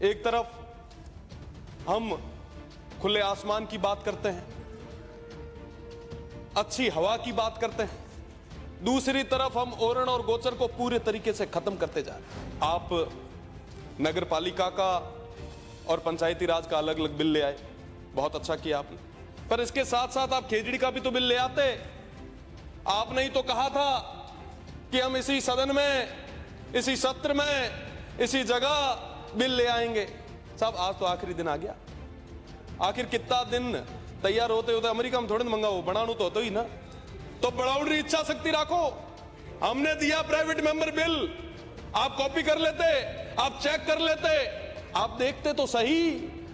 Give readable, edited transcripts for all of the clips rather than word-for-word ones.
एक तरफ हम खुले आसमान की बात करते हैं, अच्छी हवा की बात करते हैं, दूसरी तरफ हम ओरण और गोचर को पूरे तरीके से खत्म करते जा रहे हैं। आप नगर पालिका का और पंचायती राज का अलग अलग बिल ले आए, बहुत अच्छा किया आपने, पर इसके साथ साथ आप खेजड़ी का भी तो बिल ले आते। आपने ही तो कहा था कि हम इसी सदन में, इसी सत्र में, इसी जगह बिल ले आएंगे। साहब आज तो आखिरी दिन आ गया। आखिर कितना दिन तैयार होते होते अमेरिका में थोड़े मंगाओ, बनाणु तो होता ही ना, तो बढ़ाउनी इच्छा शक्ति राखो। हमने दिया प्राइवेट मेंबर बिल, आप कॉपी कर लेते, आप चेक कर लेते, आप देखते तो सही।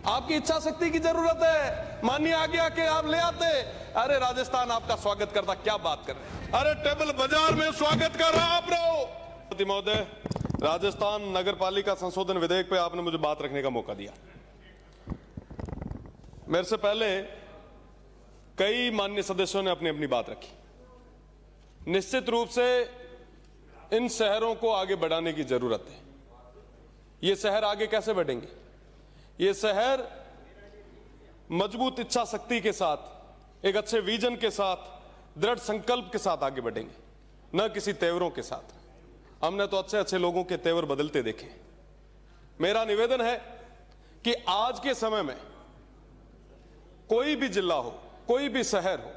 आपकी इच्छा शक्ति की जरूरत है, माननीय आज्ञा के आप ले आते। अरे राजस्थान आपका स्वागत करता, क्या बात कर रहे हैं। अरे टेबल बाजार में स्वागत कर रहा आप रहो। महोदय, राजस्थान नगर पालिका संशोधन विधेयक पे आपने मुझे बात रखने का मौका दिया। मेरे से पहले कई माननीय सदस्यों ने अपनी अपनी बात रखी। निश्चित रूप से इन शहरों को आगे बढ़ाने की जरूरत है। ये शहर आगे कैसे बढ़ेंगे? ये शहर मजबूत इच्छा शक्ति के साथ, एक अच्छे विजन के साथ, दृढ़ संकल्प के साथ आगे बढ़ेंगे, न किसी तेवरों के साथ। हमने तो अच्छे अच्छे लोगों के तेवर बदलते देखे। मेरा निवेदन है कि आज के समय में कोई भी जिला हो, कोई भी शहर हो,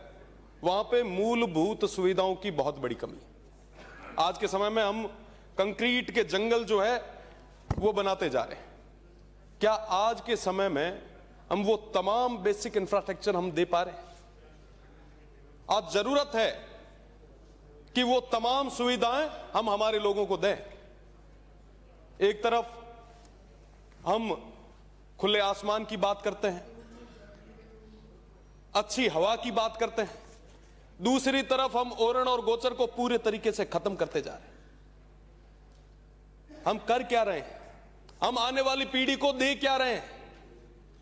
वहां पे मूलभूत सुविधाओं की बहुत बड़ी कमी है। आज के समय में हम कंक्रीट के जंगल जो है वो बनाते जा रहे हैं। क्या आज के समय में हम वो तमाम बेसिक इंफ्रास्ट्रक्चर हम दे पा रहे हैं? आज जरूरत है कि वो तमाम सुविधाएं हम हमारे लोगों को दें। एक तरफ हम खुले आसमान की बात करते हैं, अच्छी हवा की बात करते हैं, दूसरी तरफ हम ओरण और गोचर को पूरे तरीके से खत्म करते जा रहे हैं। हम कर क्या रहे हैं? हम आने वाली पीढ़ी को दे क्या रहे हैं?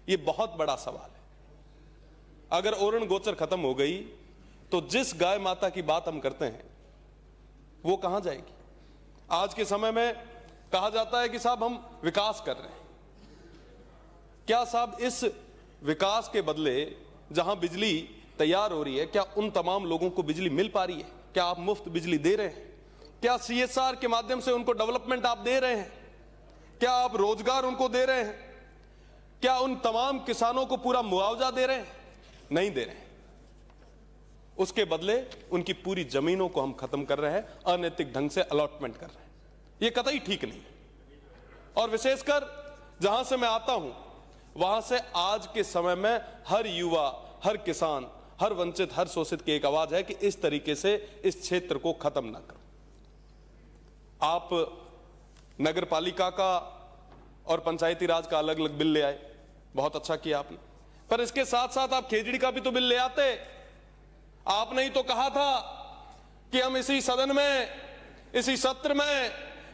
यह बहुत बड़ा सवाल है। अगर ओरण गोचर खत्म हो गई तो जिस गाय माता की बात हम करते हैं वो कहां जाएगी? आज के समय में कहा जाता है कि साहब हम विकास कर रहे हैं। क्या साहब इस विकास के बदले जहां बिजली तैयार हो रही है, क्या उन तमाम लोगों को बिजली मिल पा रही है? क्या आप मुफ्त बिजली दे रहे हैं? क्या CSR के माध्यम से उनको डेवलपमेंट आप दे रहे हैं? क्या आप रोजगार उनको दे रहे हैं? क्या उन तमाम किसानों को पूरा मुआवजा दे रहे हैं? नहीं दे रहे हैं। उसके बदले उनकी पूरी जमीनों को हम खत्म कर रहे हैं, अनैतिक ढंग से अलॉटमेंट कर रहे हैं। यह कतई ठीक नहीं। और विशेषकर जहां से मैं आता हूं वहां से आज के समय में हर युवा, हर किसान, हर वंचित, हर शोषित की एक आवाज है कि इस तरीके से इस क्षेत्र को खत्म ना करो। आप नगर पालिका का और पंचायती राज का अलग अलग बिल ले आए, बहुत अच्छा किया आपने, पर इसके साथ साथ आप खेजड़ी का भी तो बिल ले आते। आपने ही तो कहा था कि हम इसी सदन में, इसी सत्र में,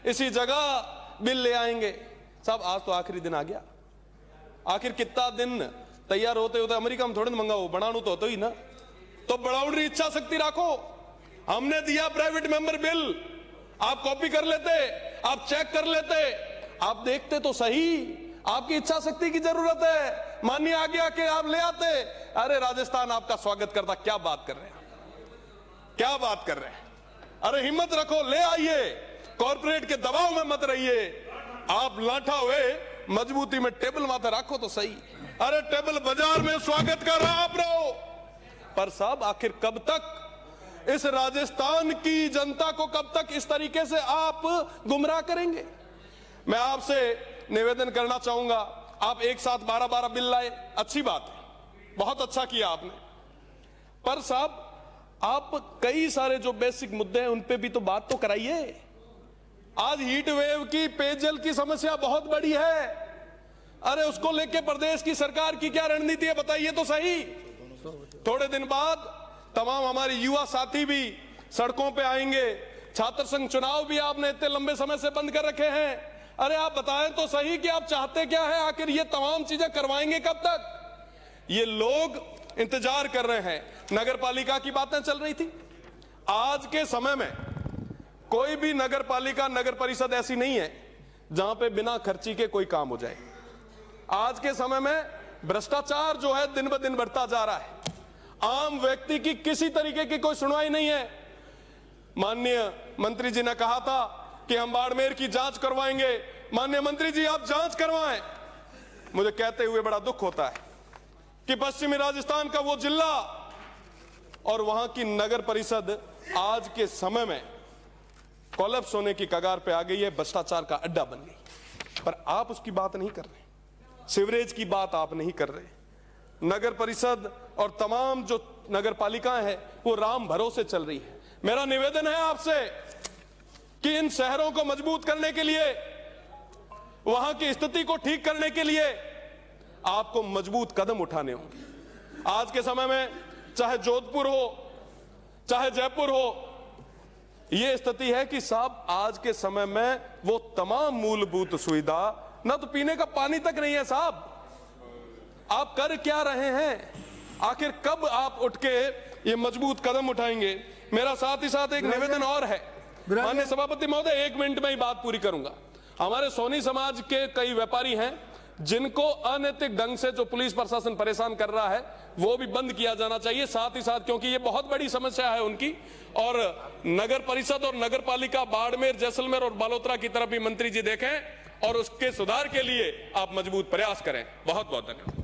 इसी जगह बिल ले आएंगे। साहब आज तो आखिरी दिन आ गया। आखिर कितना दिन तैयार होते होते अमेरिका में थोड़े मंगाओ, बनाणु तो होता ही ना, तो बढ़ाउनी इच्छा शक्ति राखो। हमने दिया प्राइवेट मेंबर बिल, आप कॉपी कर लेते, आप चेक कर लेते, आप देखते तो सही। आपकी इच्छा शक्ति की जरूरत है, माननीय आज्ञा के आप ले आते। अरे राजस्थान आपका स्वागत करता, क्या बात कर रहे हैं, क्या बात कर रहे हैं। अरे हिम्मत रखो, ले आइए, कॉर्पोरेट के दबाव में मत रहिए। आप लाठा हुए मजबूती में टेबल माथे रखो तो सही। अरे टेबल बाजार में स्वागत कर रहा आप रहो। पर साहब आखिर कब तक इस राजस्थान की जनता को, कब तक इस तरीके से आप गुमराह करेंगे? मैं आपसे निवेदन करना चाहूंगा, आप एक साथ 12-12 बिल लाए, अच्छी बात है, बहुत अच्छा किया आपने, पर साहब आप कई सारे जो बेसिक मुद्दे हैं उन पे भी तो बात तो कराइए। आज हीट वेव की, पेयजल की समस्या बहुत बड़ी है। अरे उसको लेके प्रदेश की सरकार की क्या रणनीति है, बताइए तो सही। थोड़े दिन बाद तमाम हमारे युवा साथी भी सड़कों पे आएंगे। छात्र संघ चुनाव भी आपने इतने लंबे समय से बंद कर रखे हैं। अरे आप बताएं तो सही कि आप चाहते क्या है? आखिर ये तमाम चीजें करवाएंगे कब तक? ये लोग इंतजार कर रहे हैं। नगर पालिका की बातें चल रही थी। आज के समय में कोई भी नगर पालिका, नगर परिषद ऐसी नहीं है जहां पे बिना खर्ची के कोई काम हो जाए। आज के समय में भ्रष्टाचार जो है दिन ब दिन बढ़ता जा रहा है। आम व्यक्ति की किसी तरीके की कोई सुनवाई नहीं है। माननीय मंत्री जी ने कहा था कि हम बाड़मेर की जांच करवाएंगे। माननीय मंत्री जी, आप जांच करवाएं। मुझे कहते हुए बड़ा दुख होता है कि पश्चिमी राजस्थान का वो जिला और वहां की नगर परिषद आज के समय में कोलैप्स होने की कगार पे आ गई है, भ्रष्टाचार का अड्डा बन गई। पर आप उसकी बात नहीं कर रहे, सीवरेज की बात आप नहीं कर रहे। नगर परिषद और तमाम जो नगर पालिकाएं हैं वो राम भरोसे चल रही है। मेरा निवेदन है आपसे कि इन शहरों को मजबूत करने के लिए, वहां की स्थिति को ठीक करने के लिए आपको मजबूत कदम उठाने होंगे। आज के समय में चाहे जोधपुर हो, चाहे जयपुर हो, यह स्थिति है कि साहब आज के समय में वो तमाम मूलभूत सुविधा, ना तो पीने का पानी तक नहीं है साहब। आप कर क्या रहे हैं? आखिर कब आप उठ के ये मजबूत कदम उठाएंगे? मेरा साथ ही साथ एक निवेदन और है। माननीय सभापति महोदय, 1 मिनट में ही बात पूरी करूंगा। हमारे सोनी समाज के कई व्यापारी हैं जिनको अनैतिक ढंग से जो पुलिस प्रशासन परेशान कर रहा है वो भी बंद किया जाना चाहिए साथ ही साथ, क्योंकि ये बहुत बड़ी समस्या है उनकी। और नगर परिषद और नगर पालिका बाड़मेर, जैसलमेर और बालोतरा की तरफ भी मंत्री जी देखें और उसके सुधार के लिए आप मजबूत प्रयास करें। बहुत बहुत धन्यवाद।